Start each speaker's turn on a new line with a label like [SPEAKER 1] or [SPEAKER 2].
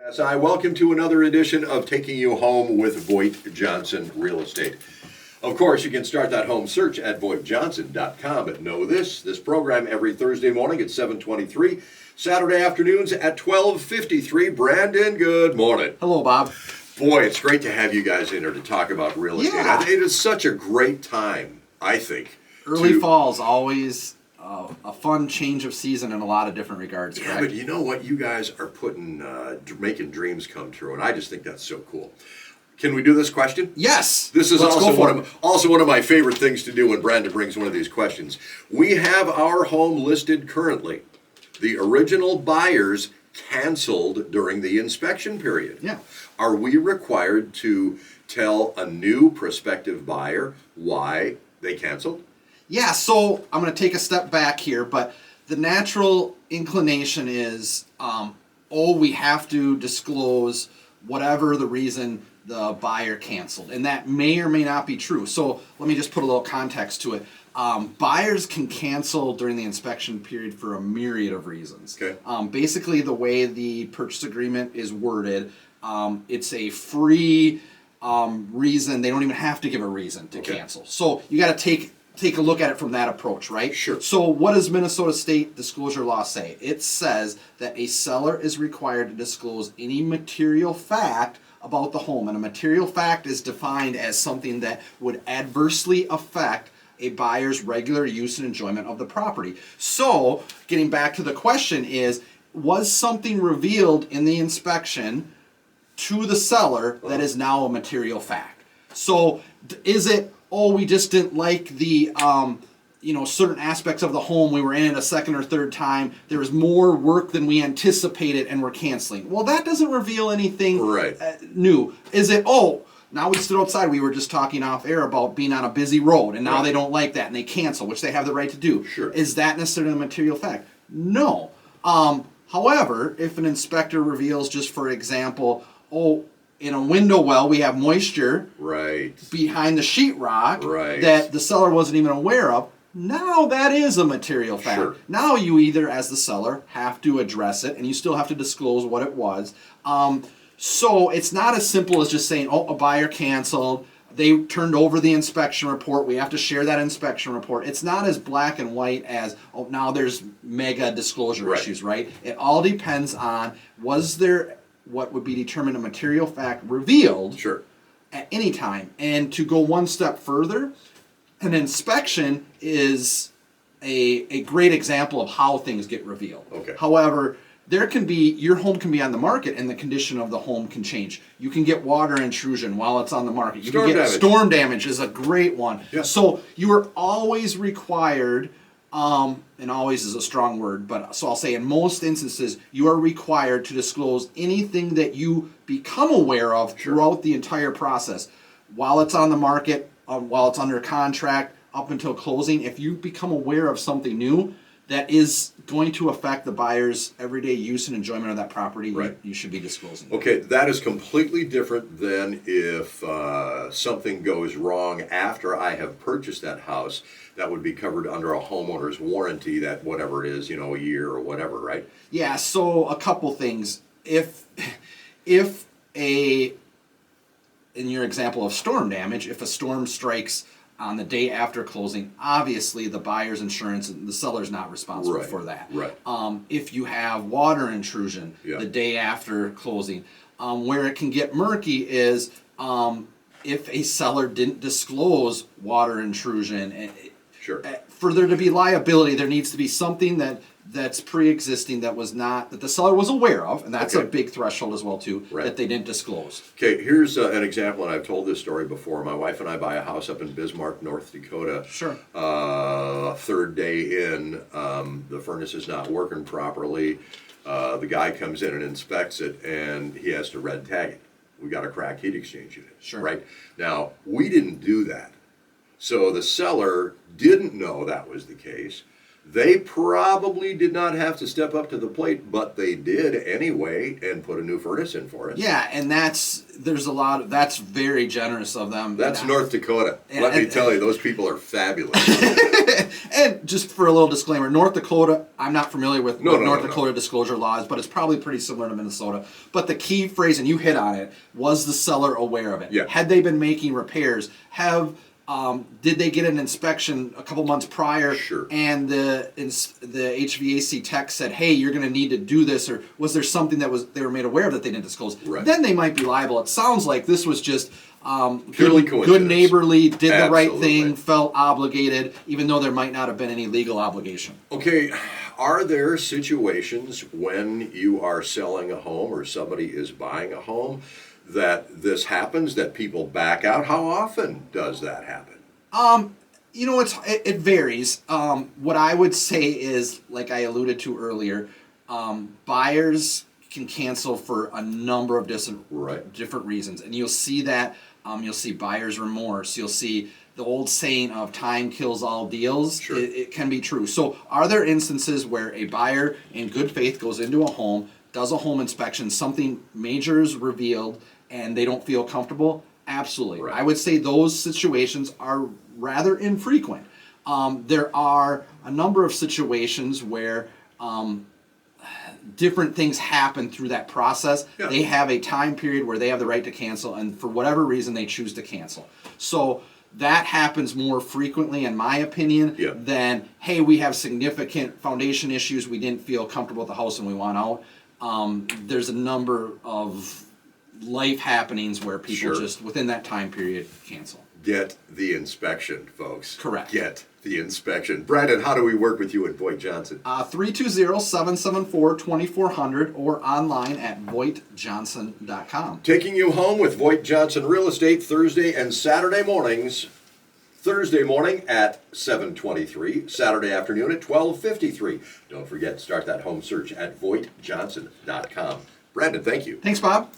[SPEAKER 1] KNSI, welcome to another edition of Taking You Home with VoigtJohnson Real Estate. Of course, you can start that home search at VoigtJohnson.com. But know this program every Thursday morning at 7:23, Saturday afternoons at 12:53. Brandon, good morning.
[SPEAKER 2] Hello, Bob.
[SPEAKER 1] Boy, it's great to have you guys in here to talk about real estate.
[SPEAKER 2] Yeah.
[SPEAKER 1] It is such a great time, I think.
[SPEAKER 2] Early fall's always a fun change of season in a lot of different regards, correct?
[SPEAKER 1] Yeah, but you know what? You guys are making dreams come true, and I just think that's so cool. Can we do this question?
[SPEAKER 2] Yes.
[SPEAKER 1] This is
[SPEAKER 2] Let's
[SPEAKER 1] also
[SPEAKER 2] go for
[SPEAKER 1] one of my favorite things to do when Brandon brings one of these questions. We have our home listed currently. The original buyers canceled during the inspection period.
[SPEAKER 2] Yeah.
[SPEAKER 1] Are we required to tell a new prospective buyer why they canceled?
[SPEAKER 2] Yeah, so I'm going to take a step back here, but the natural inclination is, we have to disclose whatever the reason the buyer canceled. And that may or may not be true. So let me just put a little context to it. Buyers can cancel during the inspection period for a myriad of reasons.
[SPEAKER 1] Okay.
[SPEAKER 2] Basically, the way the purchase agreement is worded, it's a free reason. They don't even have to give a reason to cancel. So you got to take a look at it from that approach, right?
[SPEAKER 1] Sure.
[SPEAKER 2] So what does Minnesota State disclosure law say? It says that a seller is required to disclose any material fact about the home. And a material fact is defined as something that would adversely affect a buyer's regular use and enjoyment of the property. So, getting back to the question is, was something revealed in the inspection to the seller that is now a material fact? So, is it, we just didn't like the, certain aspects of the home. We were in it a second or third time. There was more work than we anticipated and we're canceling. Well, that doesn't reveal anything new. Is it, now we stood outside, we were just talking off air about being on a busy road, and now they don't like that and they cancel, which they have the right to do.
[SPEAKER 1] Sure.
[SPEAKER 2] Is that necessarily a material fact? No. However, if an inspector reveals, just for example, in a window well, we have moisture behind the sheetrock that the seller wasn't even aware of. Now that is a material fact.
[SPEAKER 1] Sure.
[SPEAKER 2] Now you either, as the seller, have to address it, and you still have to disclose what it was. So it's not as simple as just saying, a buyer canceled, they turned over the inspection report, we have to share that inspection report. It's not as black and white as, now there's mega disclosure issues, right? It all depends on, was there what would be determined a material fact revealed at any time? And to go one step further, an inspection is a great example of how things get revealed.
[SPEAKER 1] Okay.
[SPEAKER 2] However, your home can be on the market and the condition of the home can change. You can get water intrusion while it's on the market. You can get storm damage is a great one.
[SPEAKER 1] Yeah.
[SPEAKER 2] So you are always required, and always is a strong word, but so I'll say in most instances, you are required to disclose anything that you become aware of throughout the entire process. While it's on the market, while it's under contract, up until closing, if you become aware of something new that is going to affect the buyer's everyday use and enjoyment of that property, you should be disclosing.
[SPEAKER 1] Okay, that is completely different than if something goes wrong after I have purchased that house. That would be covered under a homeowner's warranty, that whatever it is, a year or whatever, right?
[SPEAKER 2] Yeah, so a couple things. If in your example of storm damage, if a storm strikes on the day after closing, obviously the buyer's insurance and the seller's not responsible for that.
[SPEAKER 1] Right.
[SPEAKER 2] If you have water intrusion the day after closing, where it can get murky is if a seller didn't disclose water intrusion. For there to be liability, there needs to be something that's pre-existing that the seller was aware of, and that's a big threshold as well too, that they didn't disclose.
[SPEAKER 1] Okay, here's an example, and I've told this story before. My wife and I buy a house up in Bismarck, North Dakota.
[SPEAKER 2] Sure.
[SPEAKER 1] Third day in, the furnace is not working properly. The guy comes in and inspects it, and he has to red tag it. We got a cracked heat exchange unit.
[SPEAKER 2] Sure.
[SPEAKER 1] Right? Now, we didn't do that. So the seller didn't know that was the case. They probably did not have to step up to the plate, but they did anyway and put a new furnace in for us.
[SPEAKER 2] Yeah, and that's very generous of them.
[SPEAKER 1] That's
[SPEAKER 2] And
[SPEAKER 1] North Dakota. Let me tell you, those people are fabulous.
[SPEAKER 2] And just for a little disclaimer, North Dakota, I'm not familiar with North Dakota disclosure laws, but it's probably pretty similar to Minnesota. But the key phrase, and you hit on it, was the seller aware of it?
[SPEAKER 1] Yeah.
[SPEAKER 2] Had they been making repairs? Did they get an inspection a couple months prior?
[SPEAKER 1] Sure.
[SPEAKER 2] And the HVAC tech said, "Hey, you're going to need to do this," or was there something that they were made aware of that they didn't disclose?
[SPEAKER 1] Right.
[SPEAKER 2] Then they might be liable. It sounds like this was just
[SPEAKER 1] Purely
[SPEAKER 2] good
[SPEAKER 1] coincidence.
[SPEAKER 2] neighborly, did the right
[SPEAKER 1] Absolutely.
[SPEAKER 2] thing, felt obligated, even though there might not have been any legal obligation.
[SPEAKER 1] Okay, are there situations when you are selling a home or somebody is buying a home that this happens, that people back out? How often does that happen?
[SPEAKER 2] It varies. What I would say is, like I alluded to earlier, buyers can cancel for a number of different reasons, and you'll see that. You'll see buyer's remorse. You'll see the old saying of "time kills all deals."
[SPEAKER 1] Sure.
[SPEAKER 2] It can be true. So, are there instances where a buyer in good faith goes into a home, does a home inspection, something major is revealed, and they don't feel comfortable? Absolutely.
[SPEAKER 1] Right.
[SPEAKER 2] I would say those situations are rather infrequent. There are a number of situations where different things happen through that process.
[SPEAKER 1] Yeah.
[SPEAKER 2] They have a time period where they have the right to cancel, and for whatever reason they choose to cancel. So that happens more frequently, in my opinion,
[SPEAKER 1] Yeah.
[SPEAKER 2] than, hey, we have significant foundation issues, we didn't feel comfortable with the house and we want out. There's a number of life happenings where people
[SPEAKER 1] Sure.
[SPEAKER 2] just, within that time period, cancel.
[SPEAKER 1] Get the inspection, folks.
[SPEAKER 2] Correct.
[SPEAKER 1] Get the inspection. Brandon, how do we work with you at Voigt Johnson?
[SPEAKER 2] 320-774-2400 or online at VoigtJohnson.com.
[SPEAKER 1] Taking you home with Voigt Johnson Real Estate Thursday and Saturday mornings. Thursday morning at 7:23, Saturday afternoon at 12:53. Don't forget, start that home search at VoigtJohnson.com. Brandon, thank you.
[SPEAKER 2] Thanks, Bob.